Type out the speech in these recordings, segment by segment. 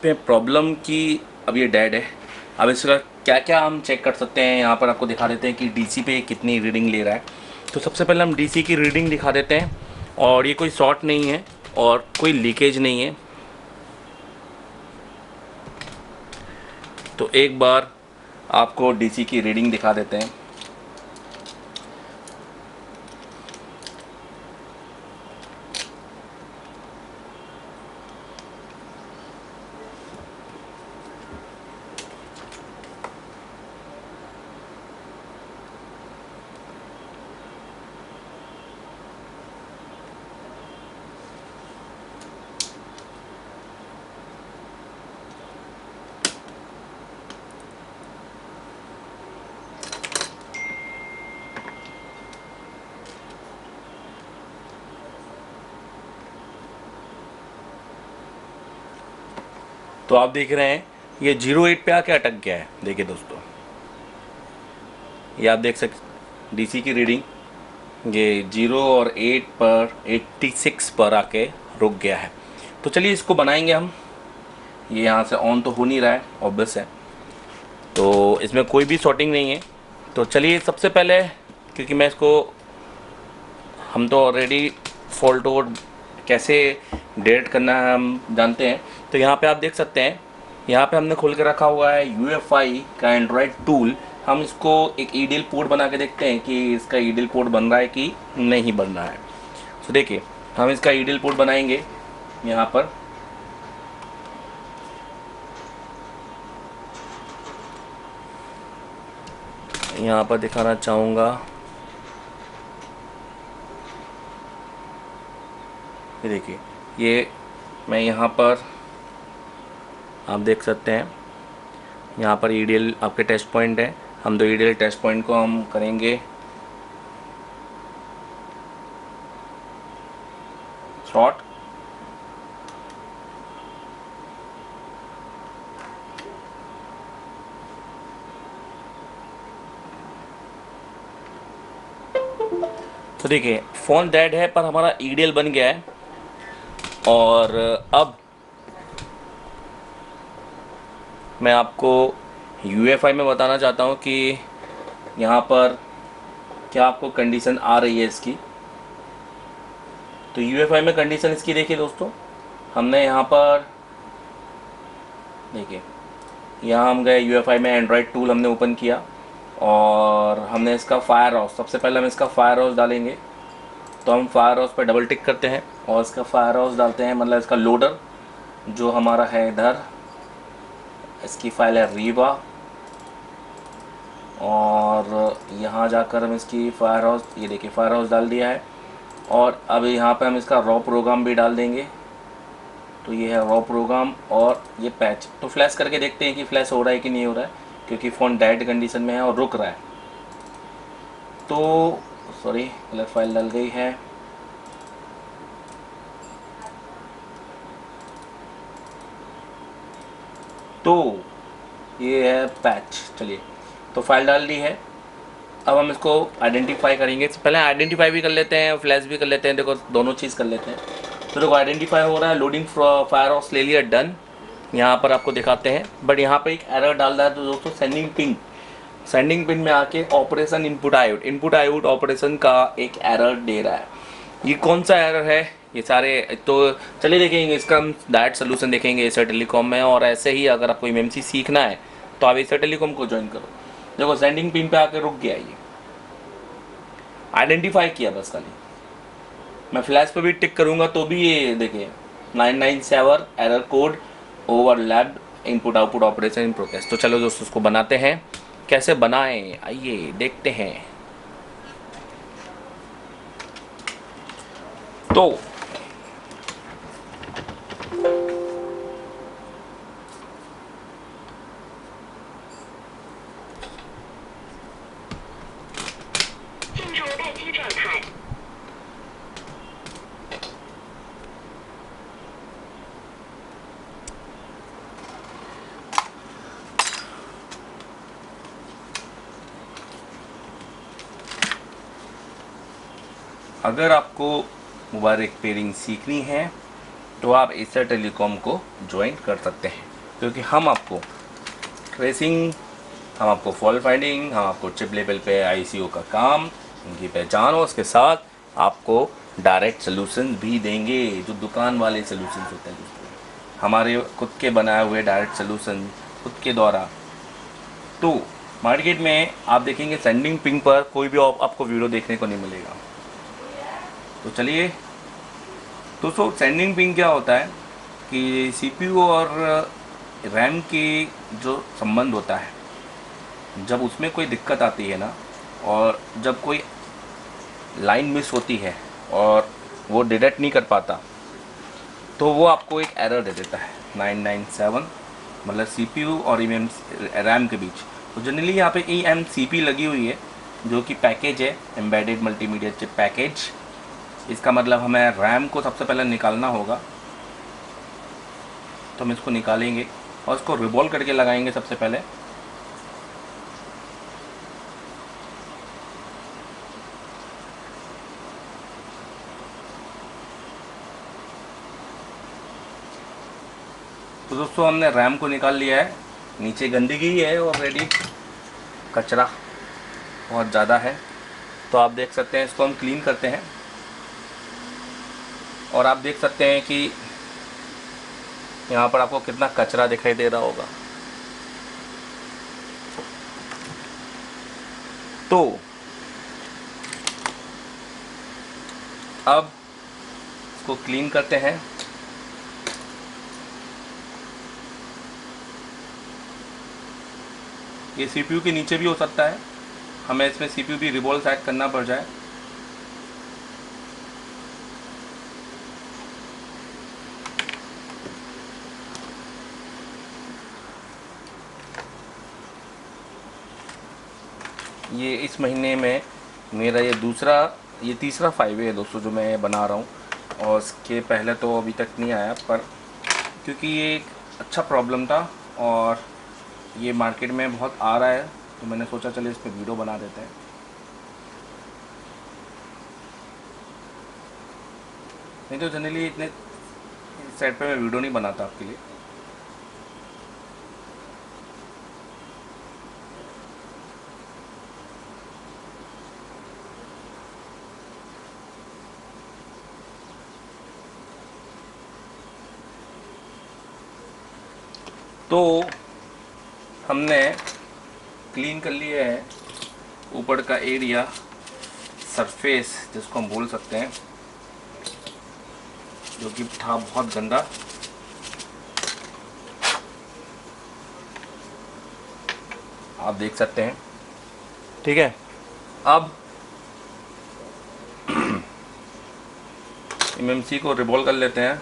पे प्रॉब्लम कि अब ये डेड है। अब इसका क्या क्या हम चेक कर सकते हैं, यहाँ पर आपको दिखा देते हैं कि डीसी पे कितनी रीडिंग ले रहा है। तो सबसे पहले हम डीसी की रीडिंग दिखा देते हैं, और ये कोई शॉर्ट नहीं है और कोई लीकेज नहीं है। तो एक बार आपको डीसी की रीडिंग दिखा देते हैं। तो आप देख रहे हैं ये 08 पे आके अटक गया है। देखिए दोस्तों, ये आप देख सकते डीसी की रीडिंग ये 0 और 8 पर 86 पर आके रुक गया है। तो चलिए इसको बनाएंगे हम। ये यहाँ से ऑन तो हो नहीं रहा है, ऑब्वियस है, तो इसमें कोई भी शॉर्टिंग नहीं है। तो चलिए सबसे पहले, क्योंकि मैं इसको, हम तो ऑलरेडी फॉल्ट कोड कैसे डिलीट करना है हम जानते हैं। तो यहाँ पे आप देख सकते हैं, यहाँ पे हमने खोल के रखा हुआ है यूएफआई का एंड्रॉयड टूल। हम इसको एक ईडीएल पोर्ट बना के देखते हैं कि इसका ईडीएल पोर्ट बन रहा है कि नहीं बन रहा है। तो देखिए हम इसका ईडीएल पोर्ट बनाएंगे। यहाँ पर दिखाना चाहूँगा, ये देखिए, ये मैं यहाँ पर आप देख सकते हैं, यहाँ पर ईडीएल आपके टेस्ट पॉइंट है। हम दो ईडीएल टेस्ट पॉइंट को हम करेंगे शॉर्ट। तो देखिए फ़ोन डेड है पर हमारा ईडीएल बन गया है। और अब मैं आपको यूएफआई में बताना चाहता हूँ कि यहाँ पर क्या आपको कंडीशन आ रही है इसकी। तो यूएफआई में कंडीशन इसकी देखिए दोस्तों, हमने यहाँ पर देखिए, यहाँ हम गए यूएफआई में, एंड्रॉयड टूल हमने ओपन किया और हमने इसका फायर हाउस, सबसे पहले हम इसका फायर हाउस डालेंगे। तो हम फायर हाउस पर डबल टिक करते हैं और इसका फायर हाउस डालते हैं, मतलब इसका लोडर जो हमारा है इधर, इसकी फाइल है रीवा। और यहाँ जाकर हम इसकी फायर हाउस, ये देखिए फायर हाउस डाल दिया है। और अब यहाँ पे हम इसका रॉ प्रोग्राम भी डाल देंगे। तो ये है रॉ प्रोग्राम और ये पैच। तो फ्लैश करके देखते हैं कि फ्लैश हो रहा है कि नहीं हो रहा है, क्योंकि फ़ोन डेड कंडीशन में है और रुक रहा है। तो सॉरी, गलत फाइल डल गई है। तो ये है पैच। चलिए, तो फाइल डाल दी है। अब हम इसको आइडेंटिफाई करेंगे। पहले आइडेंटिफाई भी कर लेते हैं और फ्लैश भी कर लेते हैं। देखो दोनों चीज़ कर लेते हैं। तो देखो आइडेंटिफाई हो रहा है, लोडिंग फायर हाउस ले लिया, डन। यहाँ पर आपको दिखाते हैं, बट यहाँ पे एक एरर डाल रहा है। तो दोस्तों सेंडिंग पिन में आके ऑपरेशन इनपुट आउट ऑपरेशन का एक एरर दे रहा है। ये कौन सा एरर है, ये सारे तो चलिए देखेंगे, इसका हम डायरेक्ट सोल्यूशन देखेंगे एसर टेलीकॉम में। और ऐसे ही अगर आपको एमएमसी सीखना है तो आप एसर टेलीकॉम को ज्वाइन करो। देखो सेंडिंग पिन पे आके रुक गया, ये आइडेंटिफाई किया बस खाली। मैं फ्लैश पे भी टिक करूंगा तो भी ये देखिए 997 error code overlapped input output operation in progress. तो चलो दोस्तों उसको बनाते हैं। कैसे बनाएं आइए देखते हैं। तो अगर आपको मोबाइल रिपेयरिंग सीखनी है तो आप एसर टेलीकॉम को ज्वाइन कर सकते हैं। क्योंकि हम आपको ट्रेसिंग, हम आपको फॉल्ट फाइंडिंग, हम आपको चिप लेवल पे आईसीओ का काम, उनकी पहचान और उसके साथ आपको डायरेक्ट सोल्यूशन भी देंगे, जो दुकान वाले सोल्यूशन होते हैं दोस्तों, हमारे खुद के बनाए हुए डायरेक्ट सोल्यूशन खुद के द्वारा। तो मार्केट में आप देखेंगे सेंडिंग पिंग पर कोई भी आपको वीडियो देखने को नहीं मिलेगा। तो चलिए दोस्तों, सेंडिंग पिंग क्या होता है कि सीपीयू और रैम की जो संबंध होता है, जब उसमें कोई दिक्कत आती है ना, और जब कोई लाइन मिस होती है और वो डिटेक्ट नहीं कर पाता, तो वो आपको एक एरर दे देता है 997, मतलब सीपीयू और रैम के बीच। तो जनरली यहाँ पे EMCP लगी हुई है, जो कि पैकेज है, एम्बेडेड मल्टीमीडिया चिप पैकेज। इसका मतलब हमें रैम को सबसे पहले निकालना होगा, तो हम इसको निकालेंगे और इसको रिवॉल्व करके लगाएंगे सबसे पहले। तो दोस्तों हमने रैम को निकाल लिया है, नीचे गंदगी है ऑलरेडी, कचरा बहुत ज़्यादा है। तो आप देख सकते हैं, इसको हम क्लीन करते हैं और आप देख सकते हैं कि यहाँ पर आपको कितना कचरा दिखाई दे रहा होगा। तो अब इसको क्लीन करते हैं। ये सीपीयू के नीचे भी हो सकता है, हमें इसमें सीपीयू भी रिवॉल्व सेट करना पड़ जाए। ये इस महीने में मेरा ये तीसरा 5 है दोस्तों जो मैं बना रहा हूँ, और इसके पहले तो अभी तक नहीं आया, पर क्योंकि ये एक अच्छा प्रॉब्लम था और ये मार्केट में बहुत आ रहा है, तो मैंने सोचा चलिए इस पर वीडियो बना देते हैं। नहीं तो जनरली इतने सेट पे मैं वीडियो नहीं बनाता आपके लिए। तो हमने क्लीन कर लिया है ऊपर का एरिया, सरफेस जिसको हम बोल सकते हैं, जो कि था बहुत गंदा। आप देख सकते हैं, ठीक है। अब MMC को रिवॉल्व कर लेते हैं।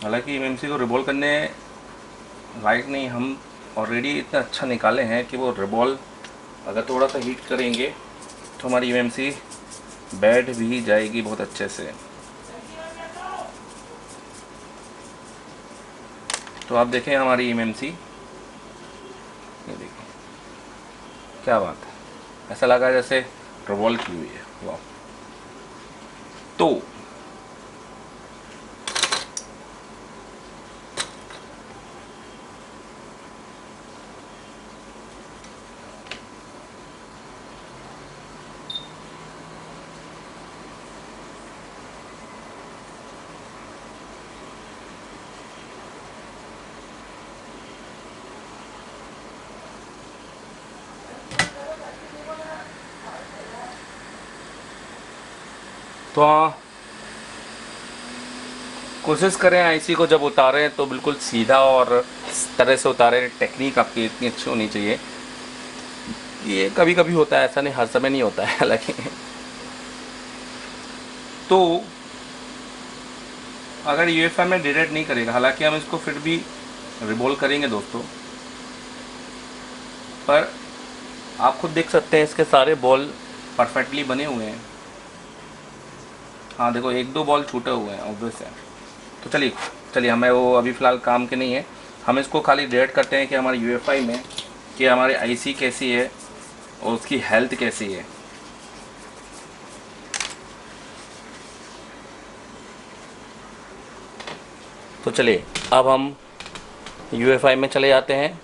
हालांकि MMC को रिवॉल्व करने लायक नहीं, हम ऑलरेडी इतना अच्छा निकाले हैं कि वो रिवॉल्व अगर थोड़ा सा हीट करेंगे तो हमारी MMC बैठ भी जाएगी बहुत अच्छे से। तो आप देखें हमारी MMC, ये देखिए क्या बात है, ऐसा लगा जैसे रिवॉल्व की हुई है। वाह। तो हाँ, कोशिश करें आईसी को जब उतारें तो बिल्कुल सीधा और इस तरह से उतारें। टेक्निक आपकी इतनी अच्छी होनी चाहिए। ये कभी कभी होता है, ऐसा नहीं, हर समय नहीं होता है हालांकि। तो अगर UEFI में डिटेक्ट नहीं करेगा, हालांकि हम इसको फिर भी रिवॉल्व करेंगे दोस्तों, पर आप खुद देख सकते हैं इसके सारे बॉल परफेक्टली बने हुए हैं। हाँ देखो, 1-2 बॉल छूटे हुए हैं, ऑब्वियस है। तो चलिए हमें वो अभी फ़िलहाल काम के नहीं है, हम इसको खाली डिटेक्ट करते हैं कि हमारे UEFI में कि हमारी आईसी कैसी है और उसकी हेल्थ कैसी है। तो चलिए अब हम UEFI में चले जाते हैं।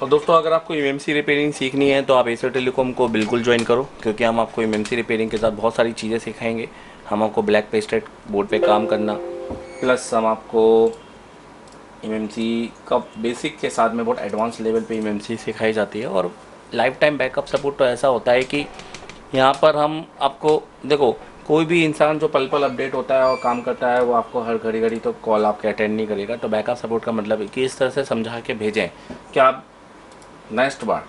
और दोस्तों अगर आपको MMC रिपेयरिंग सीखनी है तो आप एसर टेलीकॉम को बिल्कुल ज्वाइन करो, क्योंकि हम आपको MMC रिपेयरिंग के साथ बहुत सारी चीज़ें सिखाएंगे। हम आपको ब्लैक पेस्टेड बोर्ड पे काम करना, प्लस हम आपको MMC का बेसिक के साथ में बहुत एडवांस लेवल पे MMC सिखाई जाती है। और लाइफ टाइम बैकअप सपोर्ट तो ऐसा होता है कि यहाँ पर हम आपको देखो, कोई भी इंसान जो पल पल अपडेट होता है और काम करता है वो आपको हर घड़ी घड़ी तो कॉल आपके अटेंड नहीं करेगा। तो बैकअप सपोर्ट का मतलब है कि इस तरह से समझा के भेजें कि आप नेक्स्ट बार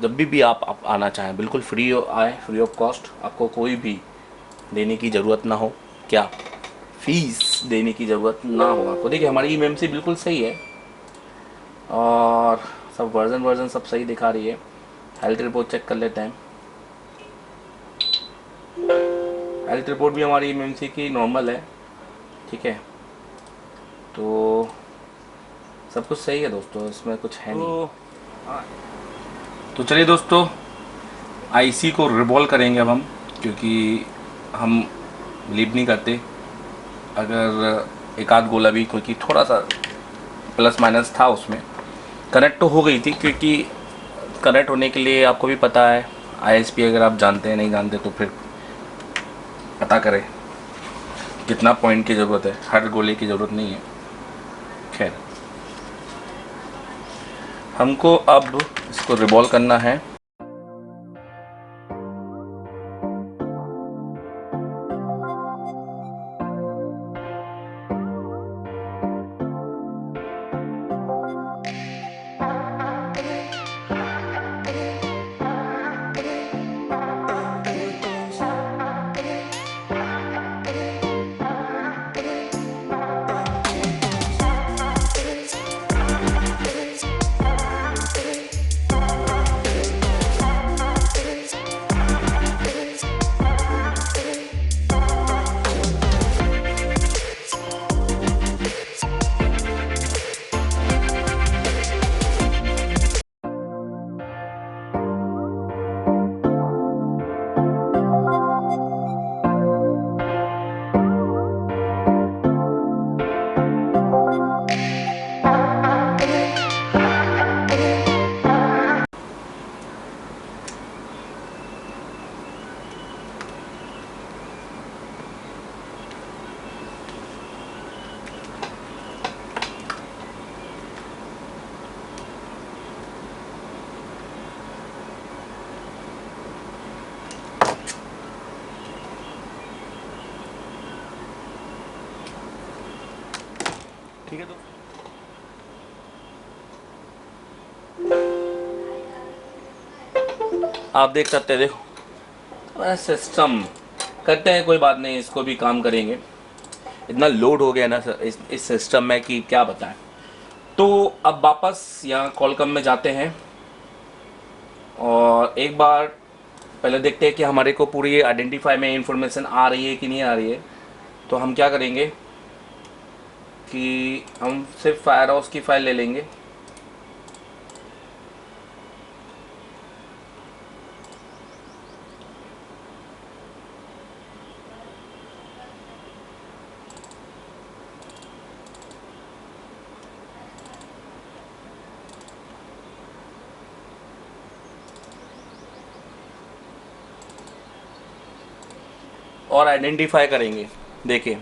जब भी आप आना चाहें बिल्कुल फ्री आए, फ्री ऑफ कॉस्ट। आपको कोई भी देने की ज़रूरत ना हो, क्या फीस देने की ज़रूरत ना हो आपको। देखिए हमारी MMC बिल्कुल सही है और सब वर्जन सब सही दिखा रही है। हेल्थ रिपोर्ट चेक कर लेते हैं। हेल्थ रिपोर्ट भी हमारी MMC की नॉर्मल है, ठीक है। तो सब कुछ सही है दोस्तों, इसमें कुछ है नहीं। तो चलिए दोस्तों IC को रिवॉल्व करेंगे अब हम, क्योंकि हम बिलीव नहीं करते अगर एक आध गोला भी, क्योंकि थोड़ा सा प्लस माइनस था उसमें। कनेक्ट तो हो गई थी, क्योंकि कनेक्ट होने के लिए आपको भी पता है ISP अगर आप जानते हैं, नहीं जानते तो फिर पता करें कितना पॉइंट की ज़रूरत है। हर गोले की ज़रूरत नहीं है। खैर हमको अब इसको रिवॉल्व करना है। ठीक है दोस्तों, आप देख सकते हैं। देखो सिस्टम करते हैं, कोई बात नहीं, इसको भी काम करेंगे। इतना लोड हो गया ना सर इस सिस्टम में कि क्या बताएं। तो अब वापस यहाँ कॉलकम में जाते हैं और एक बार पहले देखते हैं कि हमारे को पूरी आइडेंटिफाई में इंफॉर्मेशन आ रही है कि नहीं आ रही है। तो हम क्या करेंगे कि हम सिर्फ फायर हाउस की फाइल ले लेंगे। और आइडेंटिफाई करेंगे। देखिए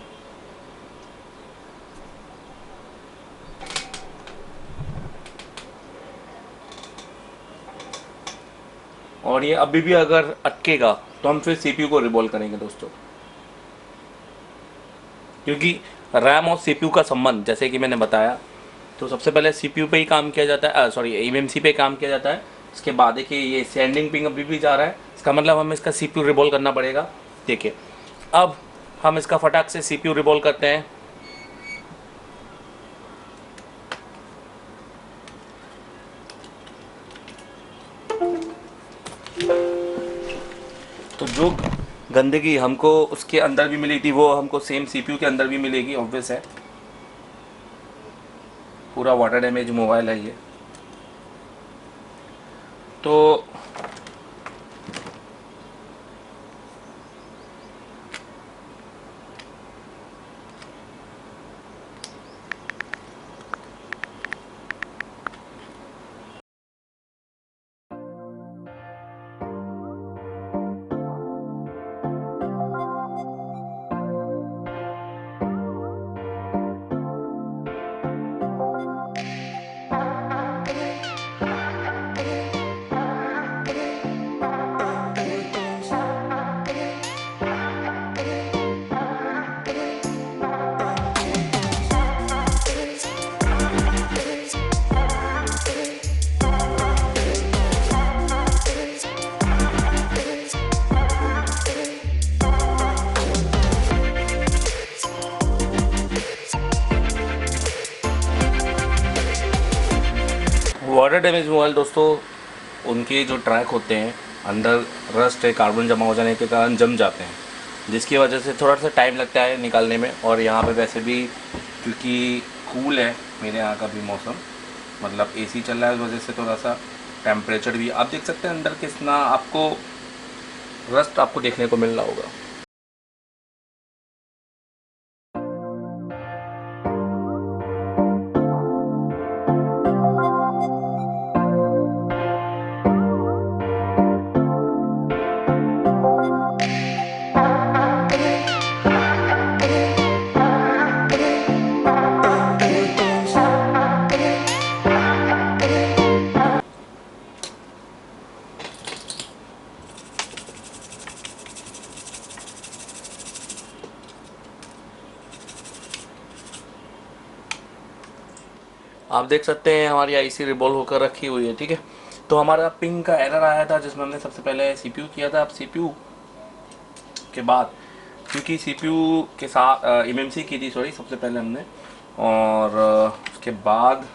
और ये अभी भी अगर अटकेगा तो हम फिर CPU को रिवॉल्व करेंगे दोस्तों, क्योंकि रैम और CPU का संबंध जैसे कि मैंने बताया, तो सबसे पहले CPU पे ही काम किया जाता है, सॉरी MMC पे काम किया जाता है। इसके बाद देखिए ये सेंडिंग पिंग अभी भी जा रहा है, इसका मतलब हमें इसका CPU रिवॉल्व करना पड़ेगा। देखिए अब हम इसका फटाक से CPU रिवॉल्व करते हैं। जो गंदगी हमको उसके अंदर भी मिली थी वो हमको सेम CPU के अंदर भी मिलेगी, ऑब्वियस है। पूरा वाटर डैमेज मोबाइल है ये। तो वाटर डैमेज मोबाइल दोस्तों, उनके जो ट्रैक होते हैं अंदर रस्ट है, कार्बन जमा हो जाने के कारण जम जाते हैं, जिसकी वजह से थोड़ा सा टाइम लगता है निकालने में। और यहाँ पे वैसे भी क्योंकि कूल है मेरे यहाँ का भी मौसम, मतलब AC चल रहा है, इस वजह से थोड़ा सा टेम्परेचर भी आप देख सकते हैं अंदर कितना आपको रस्ट आपको देखने को मिल रहा होगा। आप देख सकते हैं हमारी IC रिवॉल्व होकर रखी हुई है, ठीक है। तो हमारा पिंग का एरर आया था जिसमें हमने सबसे पहले CPU किया था। अब CPU के बाद क्योंकि CPU के साथ MMC की थी, सॉरी, सबसे पहले हमने, और उसके बाद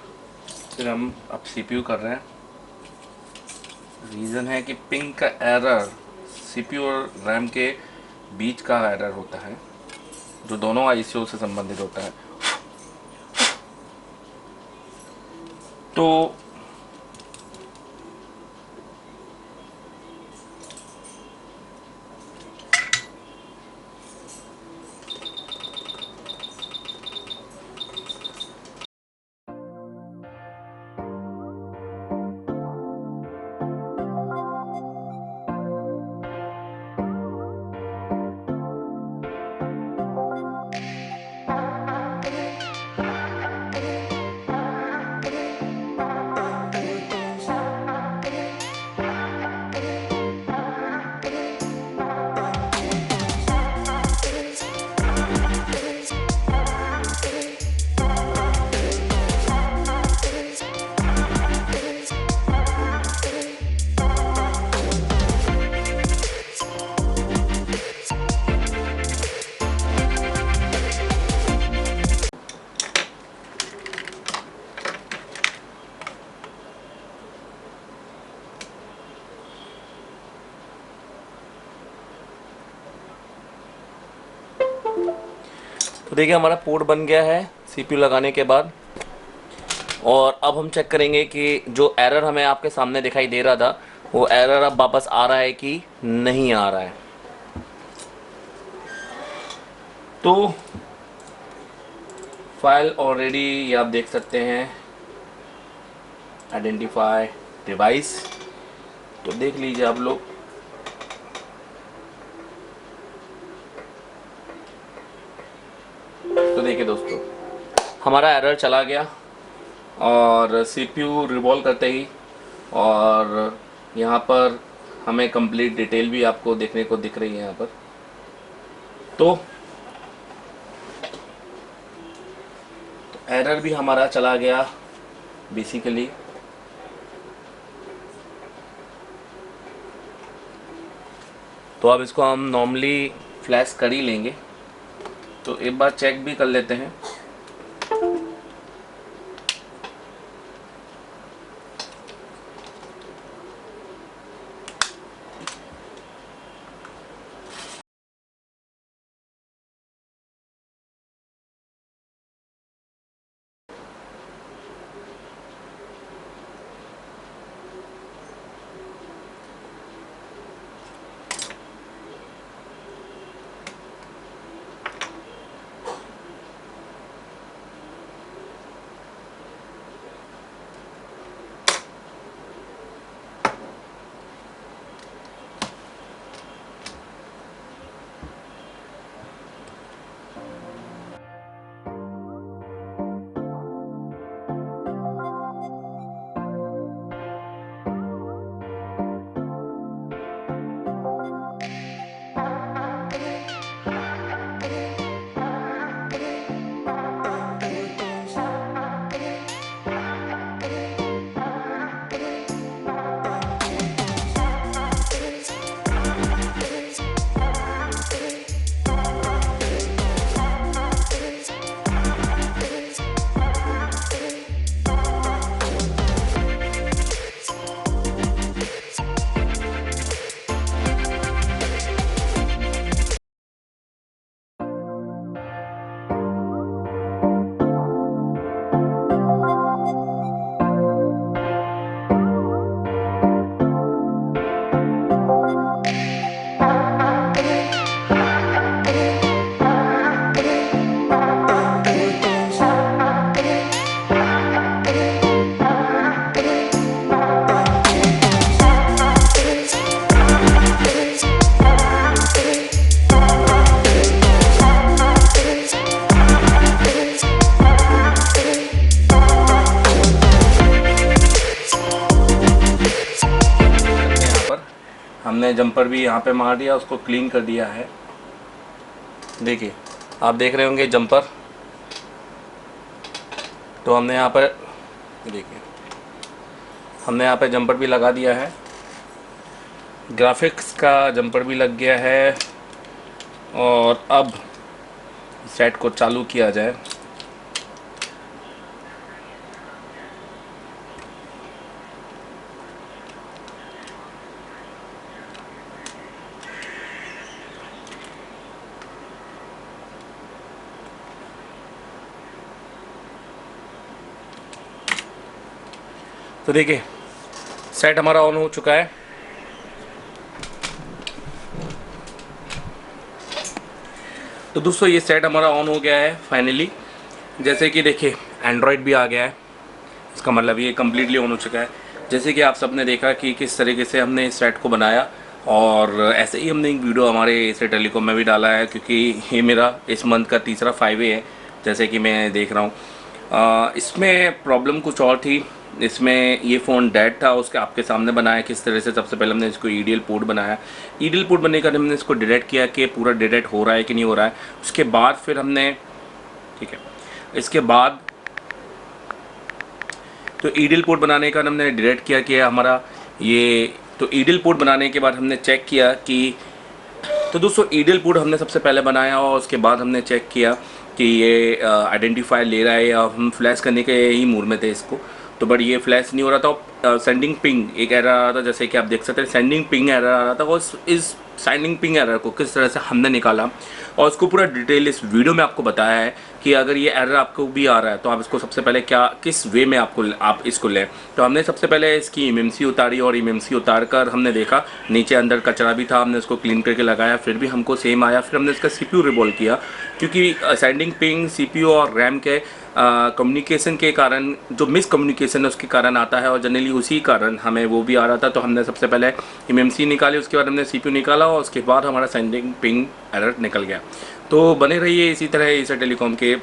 फिर हम अब CPU कर रहे हैं। रीज़न है कि पिंग का एरर CPU और RAM के बीच का एरर होता है, जो दोनों ICO से संबंधित होता है। तो देखिए हमारा पोर्ट बन गया है CPU लगाने के बाद। और अब हम चेक करेंगे कि जो एरर हमें आपके सामने दिखाई दे रहा था वो एरर अब वापस आ रहा है कि नहीं आ रहा है। तो फाइल ऑलरेडी आप देख सकते हैं, आइडेंटिफाई डिवाइस, तो देख लीजिए आप लोग। तो देखिए दोस्तों, हमारा एरर चला गया और CPU रिवॉल्व करते ही, और यहाँ पर हमें कंप्लीट डिटेल भी आपको देखने को दिख रही है यहाँ पर। तो एरर भी हमारा चला गया बेसिकली। तो अब इसको हम नॉर्मली फ्लैश कर ही लेंगे, तो एक बार चेक भी कर लेते हैं। जंपर भी यहाँ पे मार दिया, उसको क्लीन कर दिया है। देखिए आप देख रहे होंगे जंपर, तो हमने यहाँ पर देखिए हमने यहाँ पे जंपर भी लगा दिया है, ग्राफिक्स का जंपर भी लग गया है। और अब सेट को चालू किया जाए। तो देखिए सेट हमारा ऑन हो चुका है। तो दोस्तों ये सेट हमारा ऑन हो गया है फाइनली। जैसे कि देखिए एंड्रॉयड भी आ गया है, इसका मतलब ये कम्प्लीटली ऑन हो चुका है। जैसे कि आप सबने देखा कि किस तरीके से हमने इस सेट को बनाया, और ऐसे ही हमने एक वीडियो हमारे एसर टेलीकॉम में भी डाला है, क्योंकि ये मेरा इस मंथ का तीसरा 5A है जैसे कि मैं देख रहा हूँ। इसमें प्रॉब्लम कुछ और थी, इसमें ये फ़ोन डेड था, उसके आपके सामने बनाया किस तरह से। सबसे पहले हमने इसको ईडीएल पोर्ट बनाया, ईडीएल पोर्ट बनने के बाद हमने इसको डिटेक्ट किया कि पूरा डिटेक्ट हो रहा है कि नहीं हो रहा है। उसके बाद फिर हमने, ठीक है, इसके बाद तो ईडीएल पोर्ट बनाने का हमने डिटेक्ट किया कि हमारा ये, तो ईडीएल पोर्ट बनाने के बाद हमने चेक किया कि, तो दोस्तों ईडीएल पोर्ट हमने सबसे पहले बनाया और उसके बाद हमने चेक किया कि ये आइडेंटिफाई ले रहा है, या हम फ्लैश करने के ही मूड में थे इसको, तो बट ये फ्लैश नहीं हो रहा था। सेंडिंग पिंग एक एरर आ रहा था, जैसे कि आप देख सकते हैं सेंडिंग पिंग एरर आ रहा था। और इस सेंडिंग पिंग एरर को किस तरह से हमने निकाला और उसको पूरा डिटेल इस वीडियो में आपको बताया है कि अगर ये एरर आपको भी आ रहा है तो आप इसको सबसे पहले किस वे में आप इसको लें। तो हमने सबसे पहले इसकी एमएमसी उतारी, और एमएमसी उतार कर हमने देखा नीचे अंदर कचरा भी था, हमने उसको क्लीन करके लगाया, फिर भी हमको सेम आया। फिर हमने इसका सीपीयू रिवॉल्व किया, क्योंकि सेंडिंग पिंग सीपीयू और रैम के कम्युनिकेशन के कारण, जो मिस कम्युनिकेशन है उसके कारण आता है, और जनरली उसी कारण हमें वो भी आ रहा था। तो हमने सबसे पहले एमएमसी निकाली, उसके बाद हमने सीपीयू निकाला, और उसके बाद हमारा सेंडिंग पिंग एरर निकल गया। तो बने रहिए इसी तरह एसर टेलीकॉम के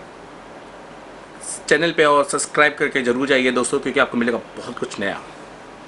चैनल पे, और सब्सक्राइब करके ज़रूर जाइए दोस्तों, क्योंकि आपको मिलेगा बहुत कुछ नया।